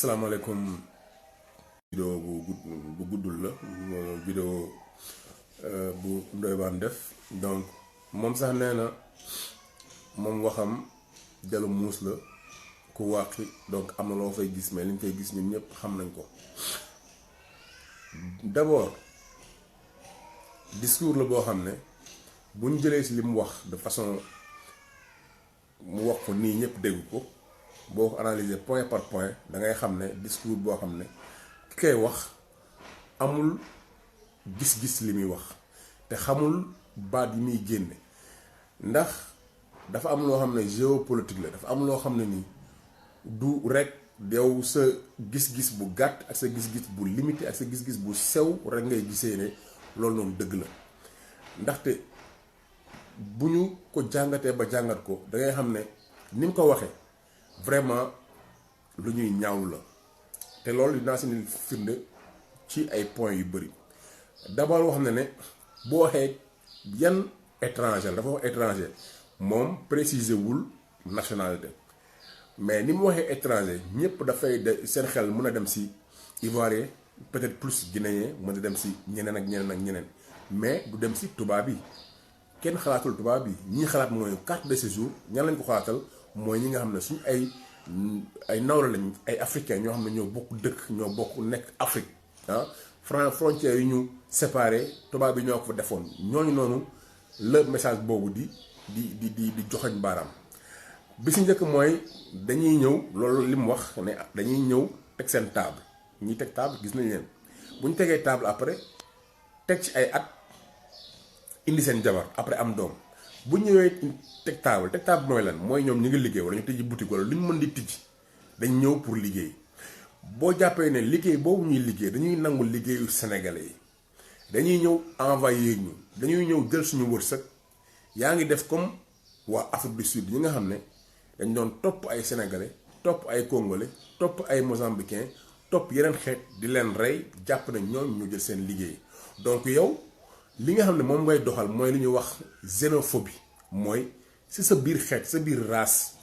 asalaamaaleykum. Vidéo bu guddul la vidéo bu Ndoye Bane def donc moom sax nee na moom waxam jalu muus la ku wàqi donc am na loo fay gis mais li ñu fay gis ñun ñëpp xam nañ ko. D'abord discours la boo xam ne bu ñu jëlee si li mu wax de façon mu wax ko nii ñëpp dégg ko boo ko analyser point par point da ngay xam ne discours boo xam ne ki koy wax amul gis-gis li muy wax te xamul baat yi muy génne ndax dafa am loo xam ne géopolitique la dafa am loo xam ne nii du rek yow sa gis-gis bu gàtt ak sa gis-gis bu limité ak sa gis-gis bu sew rek ngay gisee ne loolu noonu dëgg la ndaxte bu ñu ko jàngatee ba jàngat ko da ngay xam ne ni mu ko waxee vraiment lu ñuy ñaawlu la te loolu dinaa si ni firnde ci ay points yu bëri. D'abord wax na ne boo waxee yan étranger dafa wax étranger moom préciser wul nationalité mais ni mu waxee étranger ñëpp dafay de seen xel mën a dem si ivoirien peut-être plus guinéen mën a dem si ñeneen ak ñeneen ak ñeneen mais du dem si tubaab yi kenn xalaatul tubaab yi ñi xalaat mooy carte de séjour ñan lañ ko xalaatal mooy ñi nga xam ne suñu ay nawla lañ ay africain ñoo xam ne ñoo bokk dëkk ñoo bokk nekk Afrique frontières yi ñu séparé tubaab yi ñoo ko fa defoon ñooñu noonu le message boobu di joxoñ baaraam bi si njëkk mooy dañuy ñëw loolu li mu wax ne dañuy ñëw teg seen table ñi teg table gis nañ leen bu ñu tegee table après teg ci ay at indi seen jabar après am doom bu ñëwee teg table mooy lan mooy ñoom ñu ngi liggéey wala ñu tijji boutique wala lu ñu mën di tijji dañ ñëw pour liggéey. boo jàppee ne liggéey boobu ñuy liggéey dañuy nangu liggéeyu sénégalais yi dañuy ñëw envoyé ñu dañuy ñëw jël suñu wërsëg yaa ngi def comme waa Afrique du Sud ñi nga xam ne dañ doon topp ay sénégalais topp ay congolais topp ay mozambicains topp yeneen xeet di leen rey jàpp ne ñoom ñu jël seen liggéey. donc yow li nga xam ne moom ngay doxal mooy li ñuy wax xénophobie mooy si sa biir xeet sa biir race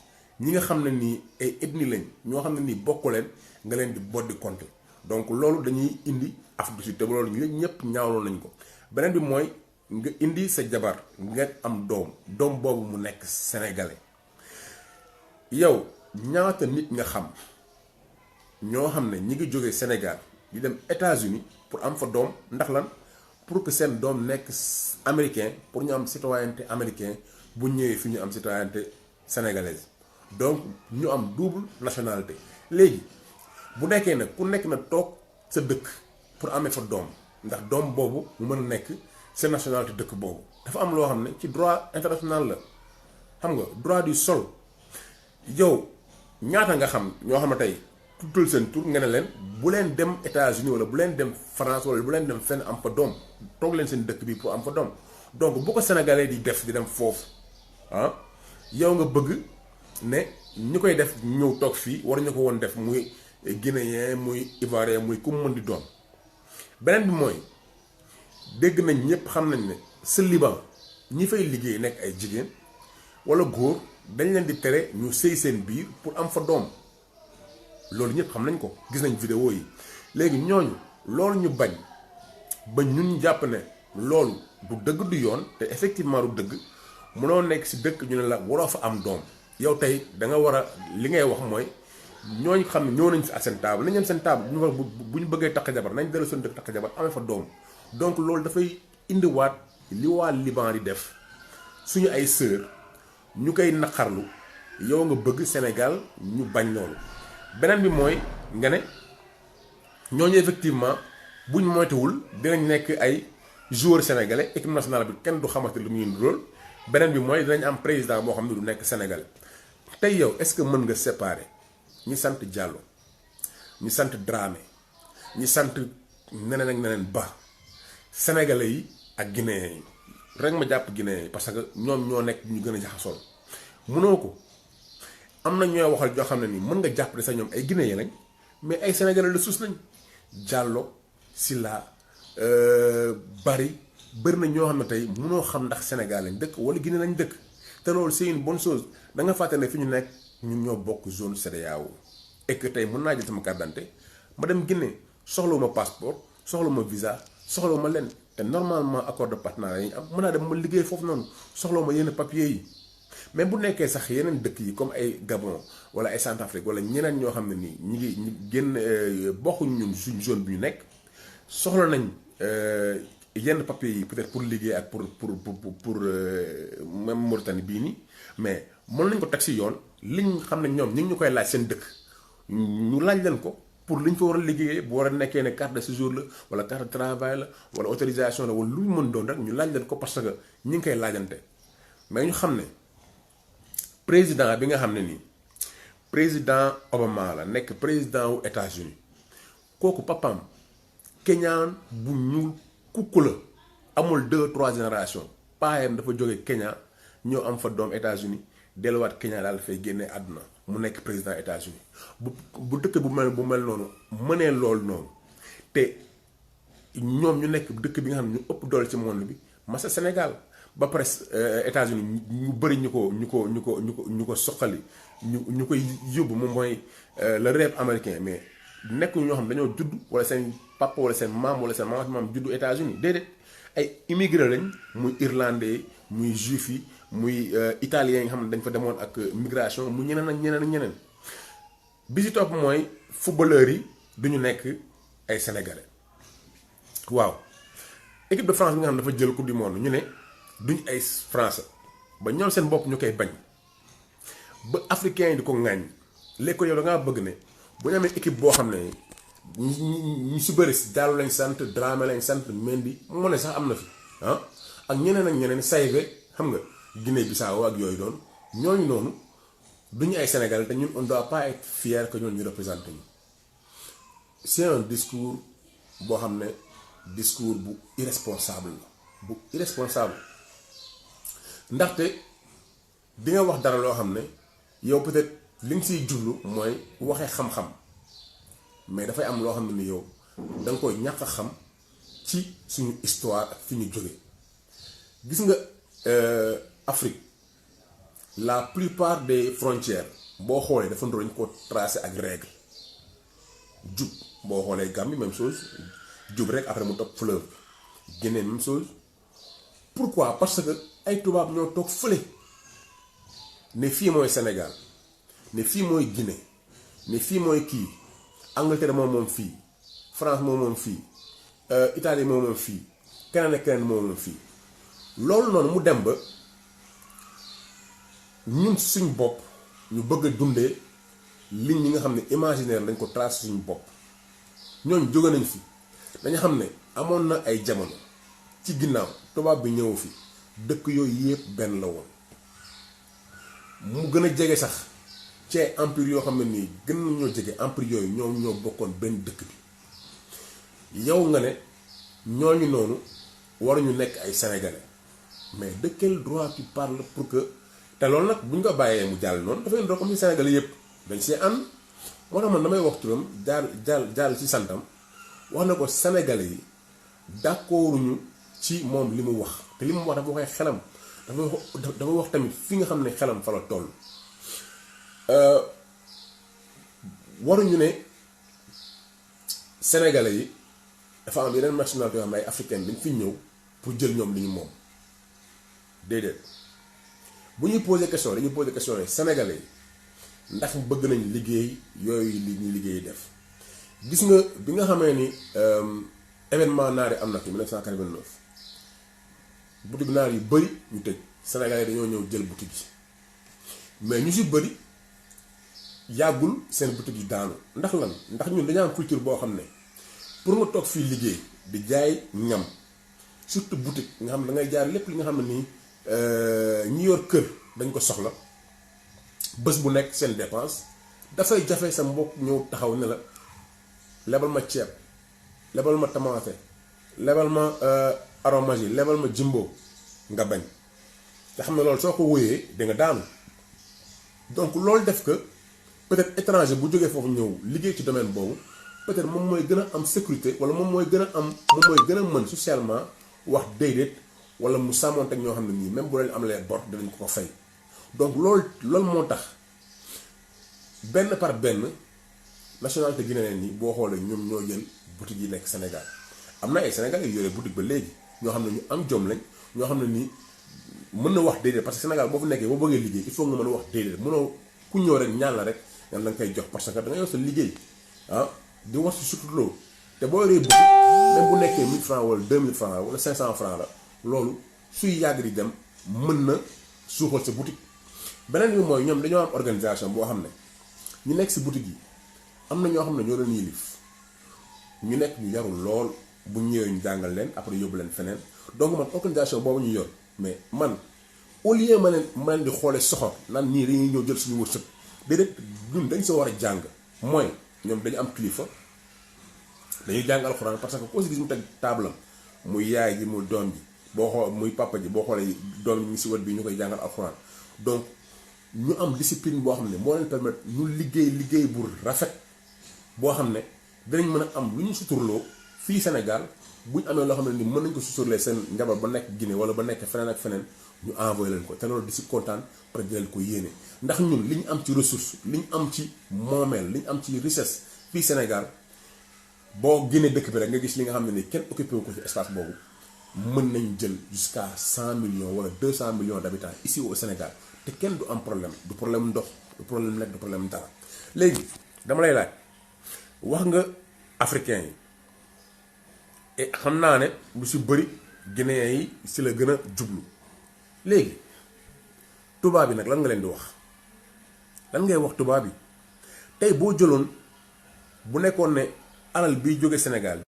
ñi nga xam ne nii ay ethnie lañ ñoo xam ne nii bokku leen nga leen di boddi compté donc loolu dañuy indi Afrique du Sud te loolu ñëpp ñaawloo nañ ko. beneen bi mooy nga indi sa jabar nga am doom boobu mu nekk sénégalais yow ñaata nit nga xam ñoo xam ne ñi ngi jógee Sénégal di dem États-Unis pour am fa doom ndax lan pour que seen doom nekk américain pour ñu am citoyenneté américain bu ñëwee fi ñu am citoyenneté sénégalaise donc ñu am double nationalité. léegi bu nekkee nag ku nekk na toog sa dëkk pour amee fa doom ndax doom boobu mu mën a nekk sa nationalité dëkk boobu dafa am loo xam ne ci droit international la xam nga droit du sol. yow ñaata nga xam ñoo xam ne tey tuddal seen tur nga ne leen bu leen dem États-Unis wala bu leen dem France wala bu leen dem fenn am fa doom toog leen seen dëkk bi pour am fa doom donc bu ko sénégalais di def di dem foofu yow nga bëgg ne ñu koy def ñëw toog fii war ñu ko woon def muy guinéen muy ivoirien muy ku mu mën di doon. beneen bi mooy dégg nañ ñëpp xam nañ ne sa Liban ñi fay liggéey nekk ay jigéen wala góor dañ leen di tere ñu sëy seen biir pour am fa doom loolu ñëpp xam nañ ko gis nañ vidéo yi. léegi ñooñu loolu ñu bañ ba ñun ñu jàpp ne loolu du dëgg du yoon te effectivement du dëgg mënoo nekk si dëkk ñu ne la waroo fa am doom yow tey da nga war a li ngay wax mooy ñooñu xam ne ñëw nañ fi ak seen table nañ am seen table bu ñu bëggee takk jabar nañ dellu seen dëkk takk jabar amee fa doom. donc loolu dafay indiwaat li waa Liban di def suñu ay sœur ñu koy naqarlu yow nga bëgg Sénégal ñu bañ loolu. beneen bi mooy nga ne ñooñu effectivement buñ moytuwul dinañ nekk ay joueurs sénégalais équipe nationale bi kenn du xamante lu muy rôle. beneen bi mooy dinañ am président boo xam ne du nekk sénégalais tey yow est-ce que mën nga séparer ñi sant Diallo ñi sant Dramé ñi sant neneen ak neneen Ba sénégalais yi ak guinéens yi rek ma jàpp guinéens yi parce que ñoom ñoo nekk ñu gën a jaxasoo mënoo ko. am na ñooy waxal joo xam ne nii mën nga jàpp ne sax ñoom ay guinéens lañ mais ay sénégalais la suus nañ Diallo Sylla bëri na ñoo xam ne tey mënoo xam ndax Sénégal lañ dëkk wala Guinée lañ dëkk te loolu c'est une bonne chose da nga fàtte ne fi ñu nekk ñun ñoo bokk zone CEDEAO et que tey mën naa jël sama carte d'identité ma dem Guinée soxlawuma passeport soxlawuma visa soxlawuma leen te normalement accord de partenariat yi am mën naa dem ma liggéey foofu noonu soxlawuma yenn papier yi. mais bu nekkee sax yeneen dëkk yi comme ay Gabon wala ay Centrafrique wala ñeneen ñoo xam ne nii ñu génn bokkuñ ñun suñ zone bi ñu nekk soxla nañ yenn papiers yi peut-être pour liggéey ak pour même Mauritanie bii nii mais mën nañ ko teg si yoon liñ xam ne ñoom ñu ngi ñu koy laaj seen dëkk ñu laaj leen ko pour liñ fa war a liggéeyee bu war a nekkee ne carte de séjour la wala carte de travail la wala autorisation la wala lu ñu mën doon rek ñu laaj leen ko parce que ñu ngi koy laajante mais ñu xam ne. président bi nga xam ne nii président Obama la nekk président wu États-Unis kooku papam keñaan bu ñuul kukku la amul 2-3 génération paayam dafa jóge Kenya ñoo am fa doom États-Unis delluwaat Kenya daal dafay génnee àdduna mu nekk président États-Unis bu dëkk bu mel noonu mënee loolu noonu te ñoom ñu nekk dëkk bi nga xam ne ñu ëpp doole ci monde bi masa Sénégal ba pare États-Unis ñu bëri ñu ko soqali ñu koy yóbbu moom mooy le rêve américain mais nekkuñu ñoo xam dañoo judd wala seen papa wala seen maam wala seen maam juddu États-Unis déedéet ay immigré lañ muy irlandais muy juif yi muy italien yi nga xam ne dañ fa demoon ak migration mu ñeneen ak ñeneen ak ñeneen bi si topp mooy footballeurs yi duñu nekk ay sénégalais waaw équipe de France bi nga xam ne dafa jël coupe du monde ñu ne. duñ ay français ba ñoom seen bopp ñu koy bañ ba africain yi di ko ŋàññ léegi ko yow da ngaa bëgg ne bu ñu amee équipe boo xam ne ñu si bëri si Diallo lañ sant Dramé lañ sant Mendy mu ne sax am na fi ak ñeneen Saivet xam nga Guinée Bissau ak yooyu doon ñooñu noonu duñu ay Sénégal te ñun on doit pas être fier que ñoon ñu représenté ñu c'est un discours boo xam ne discours bu irresponsable la bu irresponsable ndaxte di nga wax dara loo xam ne yow peut-être li nga siy jublu mooy waxee xam-xam mais dafay am loo xam ne ni yow da nga koy ñàkk a xam ci suñu histoire ak fi ñu jóge gis nga Afrique la plupart des frontières boo xoolee dafa ndoro ñu ko tracé ak règle jub boo xoolee Gambie même chose jub rek après mu topp fleuve Guinée même chose pourquoi parce que ay tubaab ñoo toog fële ne fii mooy Sénégal ne fii mooy Guinée ne fii mooy kii Angleterre moom fii France moom fii Italie moom fii keneen ak keneen moom fii loolu noonu mu dem ba ñun suñ bopp ñu bëgg a dundee ligne yi nga xam ne imaginaire dañ ko tracé suñu bopp ñooñu jóge nañ fi dañu xam ne amoon na ay jamono ci ginnaaw tubaab bi ñëw fi dëkk yooyu yëpp benn la woon mu gën a jege sax ci ay empire yoo xam ne nii gën nañoo jege empire yooyu ñoom ñoo bokkoon benn dëkk bi yow nga ne ñooñu noonu waruñu nekk ay sénégalais mais de quel droit tu parles pour que te loolu nag bu ñu ko bàyyee mu jàll noonu dafay doon comme ni sénégalais yëpp dañ see ànd moo tax man damay wax turam jàll ci santam wax na ko sénégalais yi d'accorduñu ci moom li mu wax te li mu wax dafa waxee xelam dafa wax tamit fi nga xam ne xelam fa la toll waruñu ne sénégalais yi dafa am yeneen nationalité yoo xam ne ay africaine dañ fi ñëw pour jël ñoom li ñu moom déedéet bu ñuy posé question dañuy posé question yi sénégalais yi ndax bëgg nañ liggéey yooyu li ñuy liggéey def gis nga bi nga xamee ni événement naari am na fi 1989 boutique naar yu bëri ñu tëj sénégalais dañoo ñëw jël boutique yi mais ñu si bëri yàggul seen boutique yi daanu ndax lan ndax ñun dañoo am culture boo xam ne pour nga toog fii liggéey di jaay ñam surtout boutique nga xam ne da ngay jaar lépp li nga xam ne nii ñi yor kër dañ ko soxla bés bu nekk seen dépense dafay jafe sa mbokk ñëw taxaw ne la lebal ma ceeb lebal ma tamaate lebal ma aromage yi lebal ma jimbo nga bañ te xam ne loolu soo ko wóyee da nga daanu donc loolu def que peut-être étranger bu jógee foofu ñëw liggéey ci domaine boobu peut-être moom mooy gën a am sécurité wala moom mooy gën a mën socialement wax déedéet wala mu sàmmoonte ak ñoo xam ne nii même bu leen am lee bor dinañ ko fay donc loolu moo tax benn par benn nationalité guinéenne yi boo xoolee ñoom ñoo jël boutique yi nekk Sénégal am na ay Sénégalais yu yore boutique ba léegi ñoo xam ne ñu am jom lañ ñoo xam ne nii mën na wax déedéet parce que Sénégal boo fa nekkee boo bëggee liggéey il faut nga mën a wax déedéet mënoo ku ñëw rek ñaan la rek ñaan la nga koy jox parce que da nga yor sa liggéey di wax si surtout loolu te boo yoree boutique même bu nekkee 1000 francs wala 2000 francs wala 500 francs la loolu suy yàgg di dem mën na suuxal sa boutique. beneen bi mooy ñoom dañoo am organisation boo xam ne ñu nekk si boutique yi am na ñoo xam ne ñoo leen yilif ñu nekk ñu yarul lool bu ñëwee ñu jàngal leen après yóbbu leen feneen donc man organisation boobu ñu yor mais man au lieu ma leen di xoolee soxor naan ñii dañuy ñëw jël suñu wërsëg déedéet ñun dañ sa war a jàng mooy ñoom dañu am kilifa dañuy jàng alxuraan parce que koo si gis mu teg taabalam muy yaay ji muy doom ji boo xool muy papa ji boo xoolee doom ji ñu si wet bi ñu koy jàngal alxuraan donc ñu am discipline boo xam ne moo leen permettre ñu liggéey bu rafet boo xam ne dinañ mën a am lu ñu suturloo fii Sénégal bu ñu amee loo xam ne ni mën nañ ko suturlee seen njaboot ba nekk Guinée wala ba nekk feneen ak feneen ñu envoyé leen ko te loolu di si kontaan peut être leen ko yéene ndax ñun li ñu am ci ressource li ñu am ci moomeel li ñu am ci richesse fii Sénégal boo génnee dëkk bi rek nga gis li nga xam ne ni kenn occupé wu ko ci espace boobu mën nañ jël jusqu'à 100 millions wala 200 millions d'habitants ici au Sénégal te kenn du am problème du problème ndox du problème lekk du problème dara léegi dama lay laaj wax nga africain yi et xam naa ne lu si bëri guinéens yi si la gën a jublu léegi tubaab bi nag lan nga leen di wax lan ngay wax tubaab bi tey boo jëloon bu nekkoon ne alal biy jóge Sénégal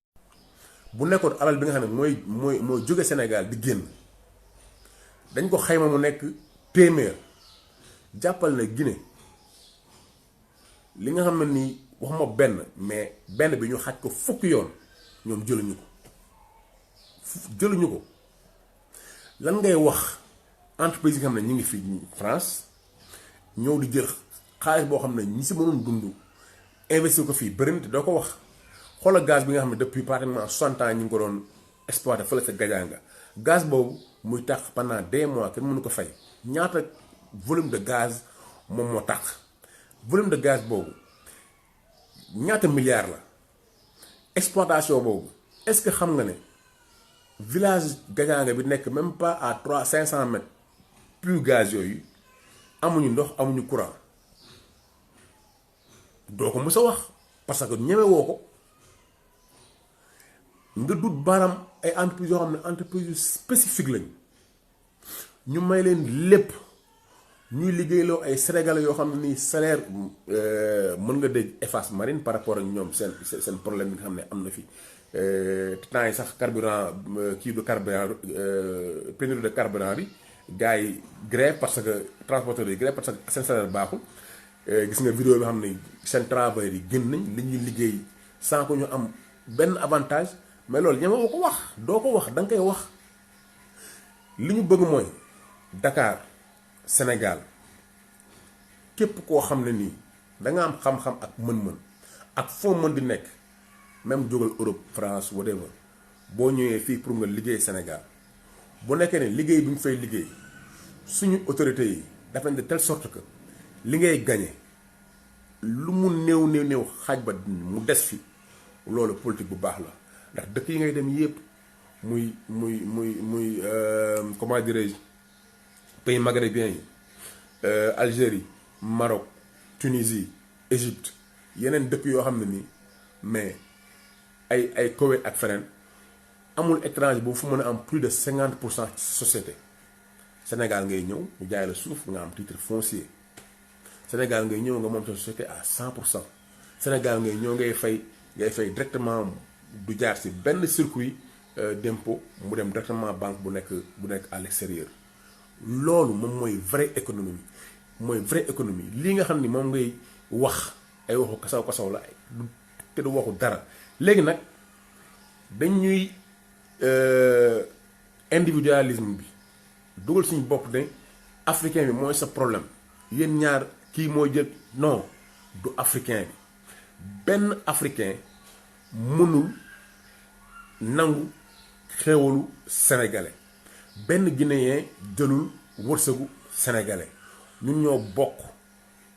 bu nekkoon alal bi nga xam ne mooy jóge Sénégal di génn dañ ko xayma mu nekk téeméer jàppal na Guinée li nga xam ne nii waxuma benn mais benn bi ñu xaj ko fukki yoon ñoom jëluñu ko lan ngay wax entreprise yi nga xam ne ñu ngi fii France ñëw di jël xaalis boo xam ne ñi si mënoon dund investir ko fii bëri na te doo ko wax xoolal gaz bi nga xam ne depuis pratiquement 60 ans ñu ngi ko doon exploité fële sa Gadianga gaz boobu muy tax pendant des mois kenn mënu ko fay ñaata volume de gaz moom moo tax volume de gaz boobu ñaata milliards la exploitation boobu est-ce que xam nga ne village Gadianga bi nekk même pas à 500 mètres plus gaz yooyu amuñu ndox amuñu courant doo ko mës a wax parce que ñemewoo ko nga dut baaraam ay entreprises yoo xam ne entreprises yu spécifique lañ ñu may leen lépp ñuy liggéeyloo ay sénégalais yoo xam ne nii salaire mën nga dégg efface marine par rapport ak ñoom seen problème bi nga xam ne am na fi temps yi sax carburant kii de carburant pénurie de carburant bi gars yi grève parce que transporteurs yi grève parce que seen salaire baaxul gis nga vidéo bi xam ne seen travailleurs yi gën nañ li ñuy liggéey sans que ñu am benn avantage mais loolu ñeme woo ko wax doo ko wax da nga koy wax li ñu bëgg mooy Dakar Sénégal képp koo xam ne nii da nga am xam-xam ak mën-mën ak foo mën di nekk même jógal Europe France whatever boo ñëwee fii pour nga liggéey Sénégal bu nekkee ne liggéey bi ñu fay liggéey suñu autorités yi daf nañ de telle sorte que li ngay gagné lu mu néew xaaj ba mu des fi loolu politique bu baax la ndax dëkk yi ngay dem yépp muy comment dirais-je pays maghrébien yi Algérie Maroc Tunisie Égypte yeneen dëkk yoo xam ne nii mais ay Koweït ak feneen amul étranger boobu fu mën a am plus de 50% ci société Sénégal ngay ñëw ñu jaay la suuf nga am titre foncier Sénégal ngay ñëw nga moom sa société à 100% Sénégal ngay ñëw ngay fay directement du jaar ci benn circuit d'impôt mu dem directement banque bu nekk à l'extérieur loolu moom mooy vraie économie lii nga xam ni moom ngay wax ay waxu kasaw la te du waxu dara léegi nag dañuy individualisme bi dugal suñu bopp ne africain bi mooy sa problème yéen ñaar kii mooy jël non du africain bi benn africain mënul nangu xéewalu sénégalais benn guinéen jëlul wërsëgu sénégalais ñun ñoo bokk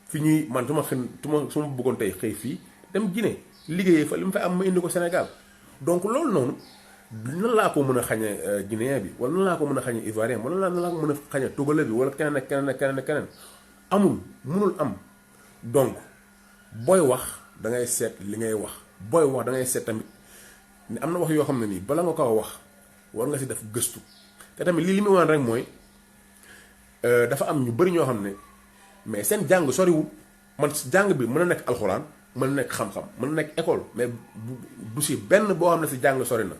fi ñuy man su ma bëggoon tey xëy fii dem Guinée liggéeyee fa li mu fa am ma indi ko Sénégal donc loolu noonu nan laa ko mën a xañe guinéen bi wala nan laa ko mën a xañe ivoirien wala nan laa ko mën a xañe togolais bi wala keneen ak keneen ak keneen ak keneen amul mënul am. donc booy wax da ngay seet li ngay wax booy wax da ngay seet tamit ni am na wax yoo xam ne nii bala nga ko wax war nga si def gëstu te tamit li muy wan rek mooy dafa am ñu bëri ñoo xam ne mais seen jàng soriwul man jàng bi mën a nekk alxuraan mën na nekk xam-xam mën na nekk école mais du si benn boo xam ne si jàng sori na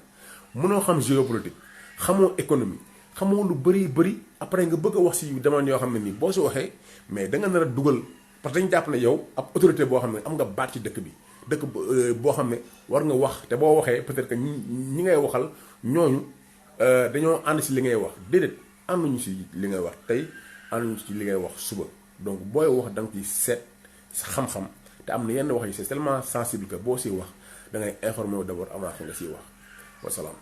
mënoo xam géopolitique xamoo économie xamoo lu bëri après nga bëgg a wax si demoon yoo xam ne nii boo si waxee mais da nga nar a dugal parce que dañu jàpp ne yow ab autorité boo xam ne am nga baat ci dëkk bi dëkk boo xam ne war nga wax te boo waxee peut-être que ñi ngay waxal ñooñu dañoo ànd si li ngay wax déedéet ànduñu si li ngay wax tey ànduñu si li ngay wax suba donc booy wax da nga ciy seet sa xam-xam te am na yenn wax yi c'est tellement sensible que boo siy wax da ngay informer wu d'abord avant nga siy wax wasalaam.